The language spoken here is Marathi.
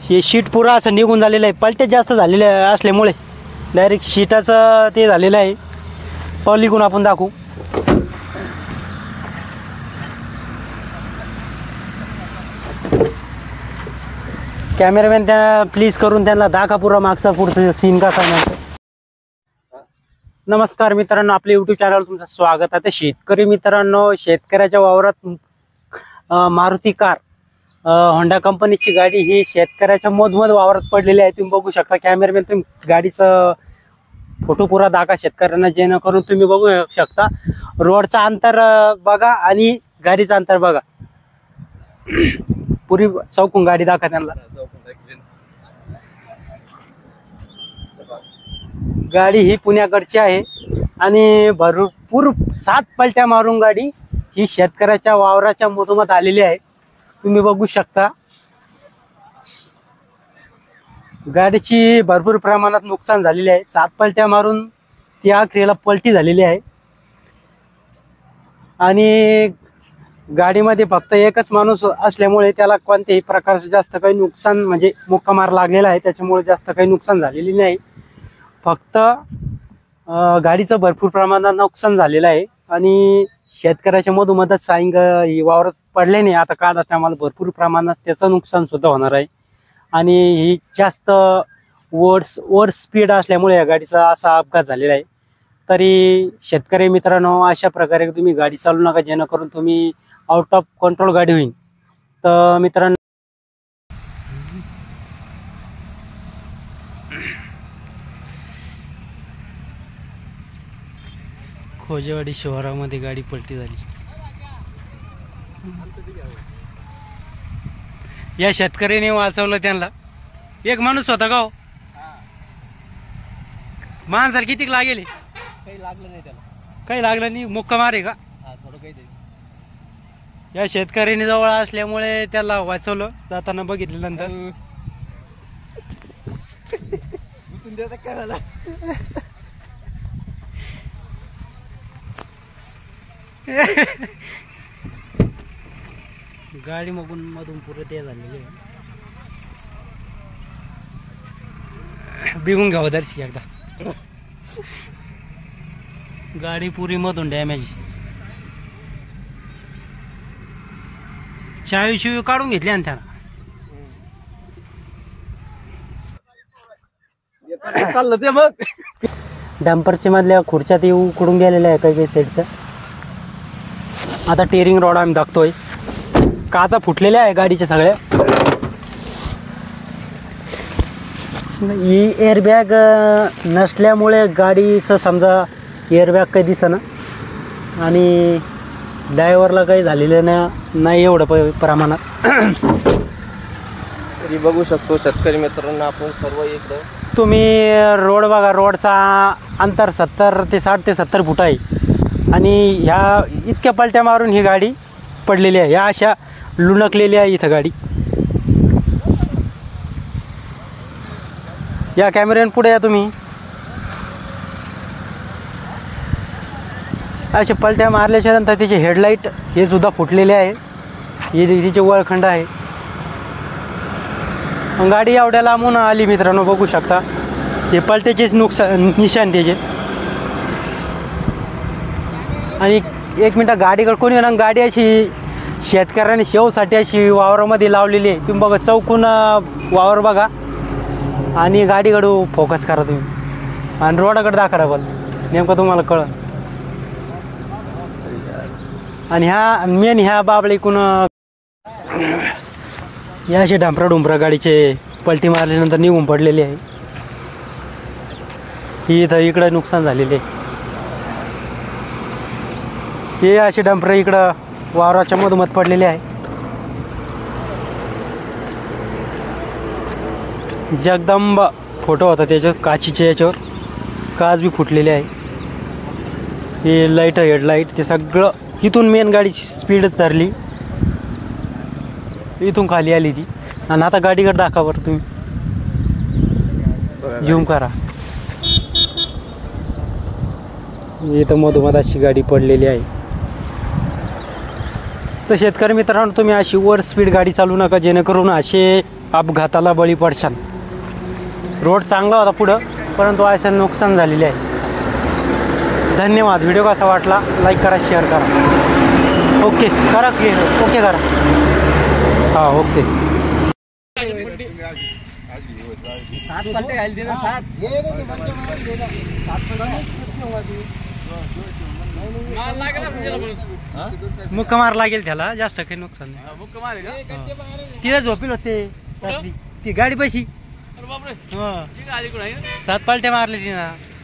हे शीट पुरा असं निघून झालेलं आहे, पलटे जास्त झालेले असल्यामुळे डायरेक्ट शीटाचं ते झालेलं आहे. पलीकडून आपण दाखवू. कॅमेरामॅन त्या प्लीज करून त्यांना दाखवा पुरा मागचा पुढचं सीन कसा आहे. नमस्कार मित्रांनो, आपल्या यूट्यूब चॅनलवर तुमचं स्वागत आहे. शेतकरी मित्रांनो, शेतकऱ्याच्या वावरात मारुती कार होंडा कंपनीची गाडी ही शेतकऱ्याच्या मधोमध वावरात पडलेली आहे. तुम्ही बघू शकता. कॅमेरामॅन तुम्ही गाडीचं फोटो पुरा दाखवा शेतकऱ्यांना, जेणेकरून तुम्ही बघू शकता रोडचा अंतर बघा आणि गाडीचं अंतर बघा. पुरी चौकून गाडी दाखवा त्यांना. गाडी ही पुण्याकडची आहे आणि भरपूर 7 पलट्या मारून गाडी ही शेतकऱ्याच्या वावराच्या मधोमध आलेली आहे. तुम्ही बघू शकता गाडीची भरपूर प्रमाणात नुकसान झालेले आहे. 7 पलट्या मारून ती आखरीला पलटी झालेली आहे आणि गाडीमध्ये फक्त एकच माणूस असल्यामुळे त्याला कोणत्याही प्रकारचं जास्त काही नुकसान म्हणजे मुक्का मार लागलेला आहे, त्याच्यामुळे जास्त काही नुकसान झालेली नाही. फक्त गाडीचं भरपूर प्रमाणात नुकसान झालेलं आहे आणि शेतकऱ्याच्या मधोमधच वावरात पडल्याने आता काढा आम्हाला भरपूर प्रमाणात त्याचं नुकसान सुद्धा होणार आहे. आणि ही जास्त ओव्हर स्पीड असल्यामुळे या गाडीचा असा अपघात झालेला आहे. तरी शेतकरी मित्रांनो, अशा प्रकारे तुम्ही गाडी चालू नका, जेणेकरून तुम्ही आउट ऑफ कंट्रोल गाडी होईल. तर मित्रांनो, खोजेवाडी शहरामध्ये गाडी पलटी झाली. या शेतकऱ्याने वाचवलं त्यांना. एक माणूस होता का हो? माणसाला किती लागेल? काही लागलं नाही त्याला. काही लागलं नाही, मुक्का मार आहे का? थोडं काही. या शेतकऱ्याने जवळ असल्यामुळे त्याला वाचवलं. जाताना बघितलं नंतर करायला गाडी मधून पुरे ते झालेले. बिगून घ्यावं दर्शी एकदा. गाडी पुरी मधून डॅमेज. चावी शिवी काढून घेतली आणि त्याला चाललं ते. मग डॅम्परच्या मधल्या खुर्च्या ते उकडून गेलेल्या आहे काही साईडच्या. आता टेरिंग रॉड आम्ही दाखतोय. काचा फुटलेल्या आहे गाडीच्या सगळ्या. ही एअरबॅग नसल्यामुळे गाडीचं समजा एअरबॅग काही दिसेना आणि ड्रायव्हरला काही झालेलं नाही एवढं प्रमाणात. तरी बघू शकतो शेतकरी मित्रांना आपण सर्व इकडं. तुम्ही रोड बघा, रोडचा अंतर 70 ते 60 ते 70 फूट आहे आणि ह्या इतक्या पलट्या मारून ही गाडी पडलेली आहे. ह्या अशा लुणकलेली आहे इथं गाडी. या कॅमेऱ्यान पुढे या तुम्ही. असे पलट्या मारल्याच्या नंतर त्याचे हेडलाईट हे सुद्धा फुटलेले आहे. हे तिचे वळखंड आहे. गाडी एवढ्या लांबून आली मित्रांनो, बघू शकता हे पलट्याचेच नुकसान निशाण त्याचे. आणि एक मिनटं गाडीकडे कोणी ना, गाडी अशी शेतकऱ्याने शेवसाठी अशी वावरामध्ये लावलेली आहे. तुम्ही बघा चौकून वावर बघा आणि गाडीकडे फोकस करा तुम्ही आणि रोडाकडे दाखवा बघ, नेमकं तुम्हाला कळलं. आणि ह्या बाबळीकून या असे डुंपरा गाडीचे पलटी मारल्यानंतर निघून पडलेली आहे. ही इथं इकडं नुकसान झालेले आहे. हे असे डंपर इकडं वावराच्या मधोमध पडलेले आहे. जगदंबा फोटो होता त्याच्यावर, काचीच्या याच्यावर काच बी फुटलेली आहे. हे लाईट हेडलाईट ते सगळं इथून मेन गाडीची स्पीड धरली, इथून खाली आली ती. आणि आता गाडीकडे दाखवा बरं तुम्ही, झूम करा. इथं मधोमध अशी गाडी पडलेली आहे. तर शेतकरी मित्रांनो, तुम्ही अशी ओव्हर स्पीड गाडी चालू नका, जेणेकरून असे अपघाताला बळी पडशाल. रोड चांगला होता पुढं, परंतु अशा नुकसान झालेले आहे. धन्यवाद. व्हिडिओ कसा वाटला लाईक करा, शेअर करा. ओके करा, क्लिअर ओके करा. हां ओके. मुक्का मार लागेल त्याला, जास्त काही नुकसान नाही. तिला झोपेल होते रात्री ती गाडी पैशी. 7 पालट्या मारले तिनं.